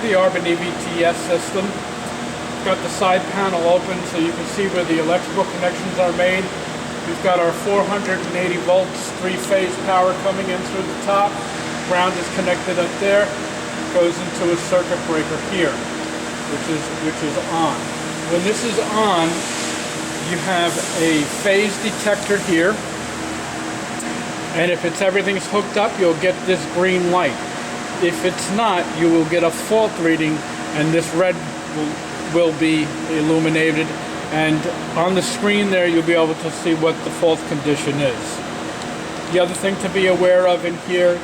the Arbin EVTS system. It's got the side panel open so you can see where the electrical connections are made. We've got our 480 volts, three-phase power coming in through the top. Ground is connected up there. Goes into a circuit breaker here, which is on. When this is on, you have a phase detector here, and if everything's hooked up, you'll get this green light. If it's not, you will get a fault reading, and this red will be illuminated, and on the screen there you'll be able to see what the fault condition is. The other thing to be aware of in here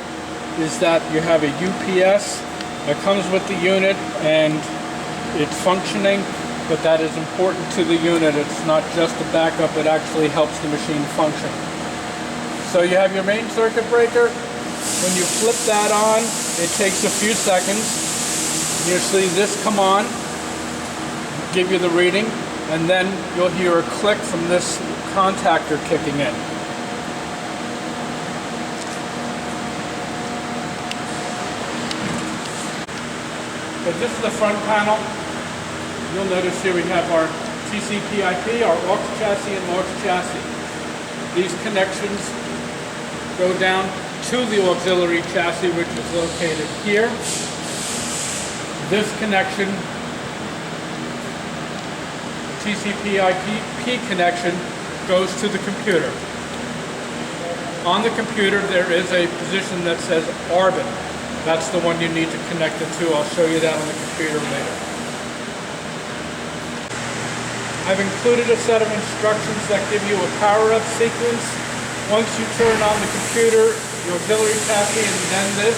is that you have a UPS that comes with the unit, and it's functioning, but that is important to the unit. It's not just a backup, it actually helps the machine function. So you have your main circuit breaker. When you flip that on, it takes a few seconds. You'll see this come on, give you the reading, and then you'll hear a click from this contactor kicking in. But this is the front panel. You'll notice here we have our TCP/IP, our aux chassis and aux chassis. These connections go down to the auxiliary chassis, which is located here. This connection, TCP/IP connection, goes to the computer. On the computer there is a position that says Arbin. That's the one you need to connect it to. I'll show you that on the computer later. I've included a set of instructions that give you a power-up sequence. Once you turn on the computer, the auxiliary chassis, and then this,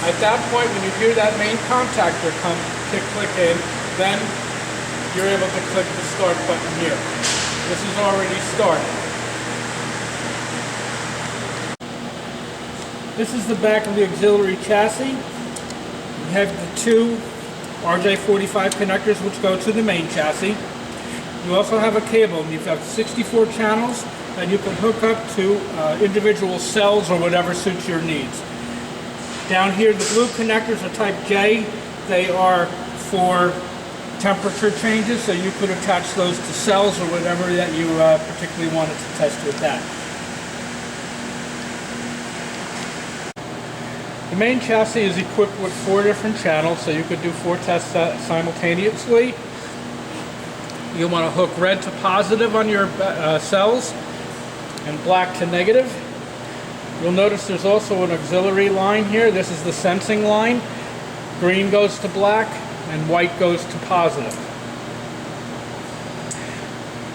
at that point when you hear that main contactor click in, then you're able to click the start button here. This is already started. This is the back of the auxiliary chassis. We have the two RJ45 connectors which go to the main chassis. You also have a cable, and you've got 64 channels that you can hook up to individual cells or whatever suits your needs. Down here, the blue connectors are type J. They are for temperature changes, so you could attach those to cells or whatever that you particularly wanted to test with that. The main chassis is equipped with 4 different channels, so you could do 4 tests simultaneously. You want to hook red to positive on your cells and black to negative. You'll notice there's also an auxiliary line here. This is the sensing line. Green goes to black and white goes to positive.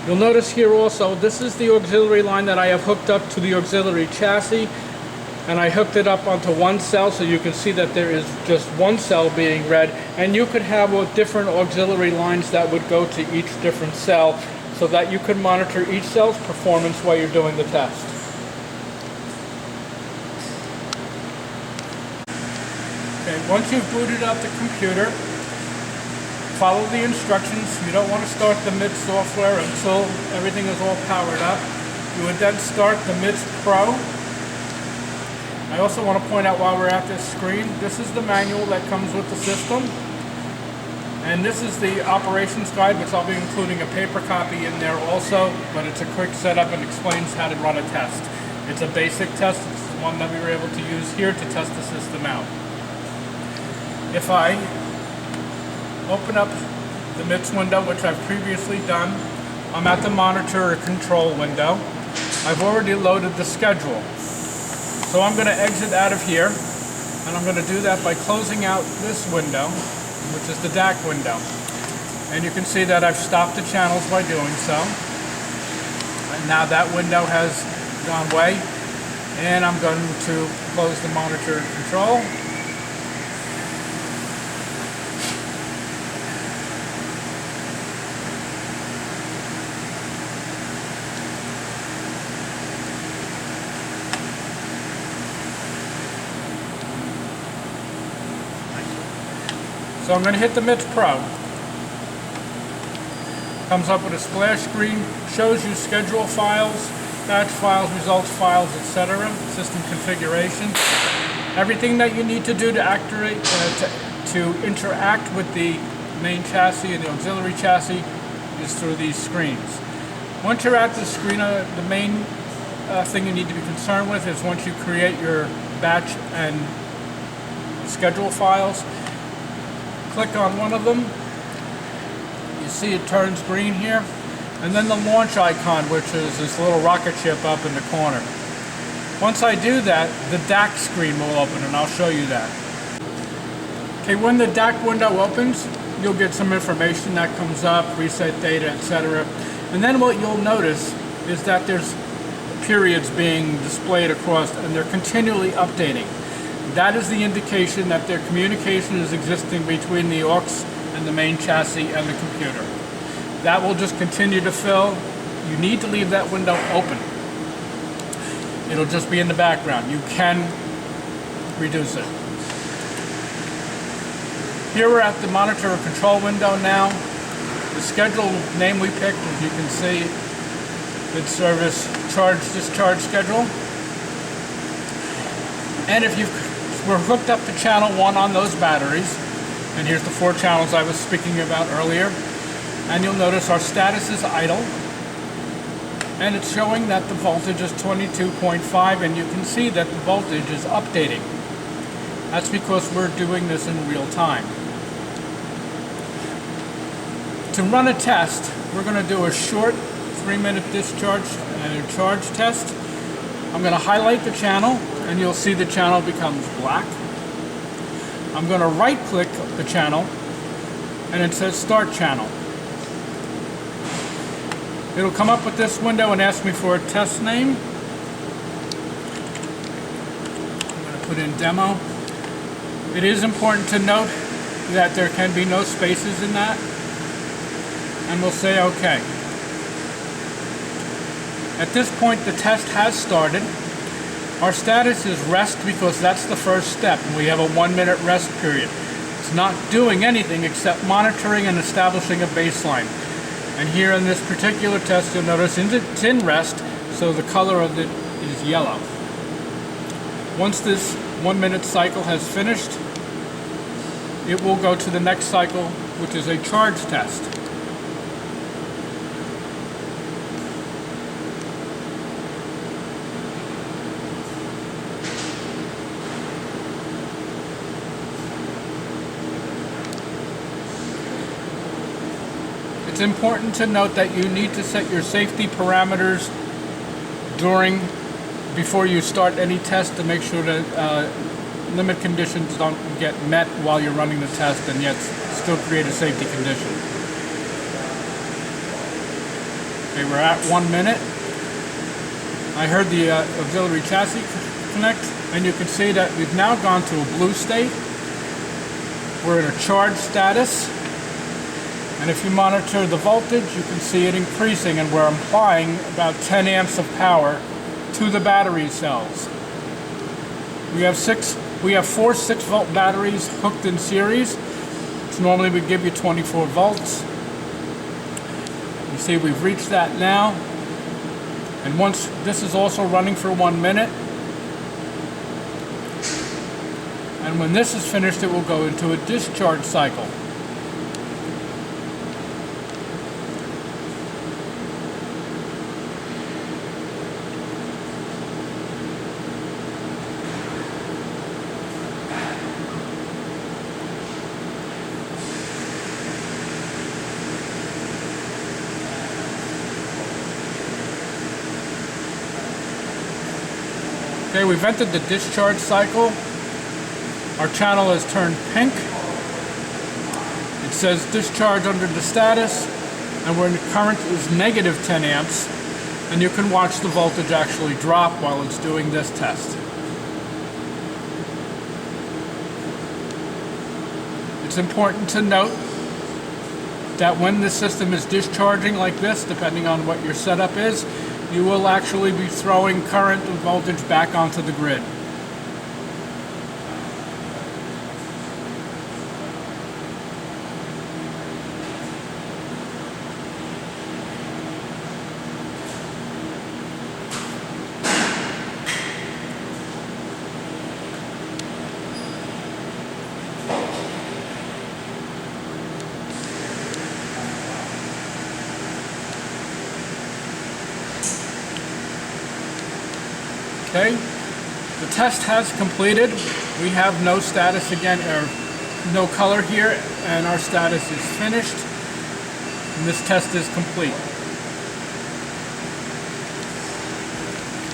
You'll notice here also, this is the auxiliary line that I have hooked up to the auxiliary chassis, and I hooked it up onto one cell, so you can see that there is just one cell being read, and you could have different auxiliary lines that would go to each different cell so that you could monitor each cell's performance while you're doing the test. Okay, once you've booted up the computer, follow the instructions. You don't want to start the MITS software until everything is all powered up. You would then start the MITS Pro. I also want to point out while we're at this screen, this is the manual that comes with the system. And this is the operations guide, which I'll be including a paper copy in there also, but it's a quick setup and explains how to run a test. It's a basic test. It's the one that we were able to use here to test the system out. If I open up the MITS window, which I've previously done, I'm at the monitor or control window. I've already loaded the schedule. So I'm going to exit out of here, and I'm going to do that by closing out this window, which is the DAC window. And you can see that I've stopped the channels by doing so. And now that window has gone away, and I'm going to close the monitor and control. So I'm going to hit the MITS Pro. Comes up with a splash screen, shows you schedule files, batch files, results files, etc., system configuration. Everything that you need to do to to interact with the main chassis and the auxiliary chassis is through these screens. Once you're at the screen, the main thing you need to be concerned with is once you create your batch and schedule files, click on one of them. You see it turns green here. And then the launch icon, which is this little rocket ship up in the corner. Once I do that, the DAC screen will open, and I'll show you that. Okay, when the DAC window opens, you'll get some information that comes up, reset data, etc. And then what you'll notice is that there's periods being displayed across, and they're continually updating. That is the indication that their communication is existing between the aux and the main chassis and the computer. That will just continue to fill. You need to leave that window open. It'll just be in the background. You can reduce it. Here we're at the monitor or control window now. The schedule name we picked, as you can see, mid-service discharge schedule. And if we're hooked up to channel 1 on those batteries, and here's the 4 channels I was speaking about earlier, and you'll notice our status is idle, and it's showing that the voltage is 22.5, and you can see that the voltage is updating. That's because we're doing this in real time. To run a test, we're going to do a short 3-minute discharge and charge test. I'm going to highlight the channel, and you'll see the channel becomes black. I'm going to right-click the channel, and it says Start Channel. It'll come up with this window and ask me for a test name. I'm going to put in Demo. It is important to note that there can be no spaces in that, and we'll say OK. At this point, the test has started. Our status is rest because that's the first step, and we have a 1-minute rest period. It's not doing anything except monitoring and establishing a baseline. And here in this particular test, you'll notice it's in rest, so the color of it is yellow. Once this 1-minute cycle has finished, it will go to the next cycle, which is a charge test. It's important to note that you need to set your safety parameters before you start any test to make sure that limit conditions don't get met while you're running the test and yet still create a safety condition. Okay, we're at 1 minute. I heard the auxiliary chassis connect, and you can see that we've now gone to a blue state. We're in a charge status. And if you monitor the voltage, you can see it increasing, and we're applying about 10 amps of power to the battery cells. We have 4 6-volt batteries hooked in series, which normally would give you 24 volts. You see we've reached that now. And once this is also running for 1 minute. And when this is finished, it will go into a discharge cycle. Okay, we've entered the discharge cycle. Our channel has turned pink. It says discharge under the status, and the current is negative 10 amps, and you can watch the voltage actually drop while it's doing this test. It's important to note that when the system is discharging like this, depending on what your setup is, you will actually be throwing current and voltage back onto the grid. Okay, the test has completed. We have no status again, or no color here, and our status is finished. And this test is complete.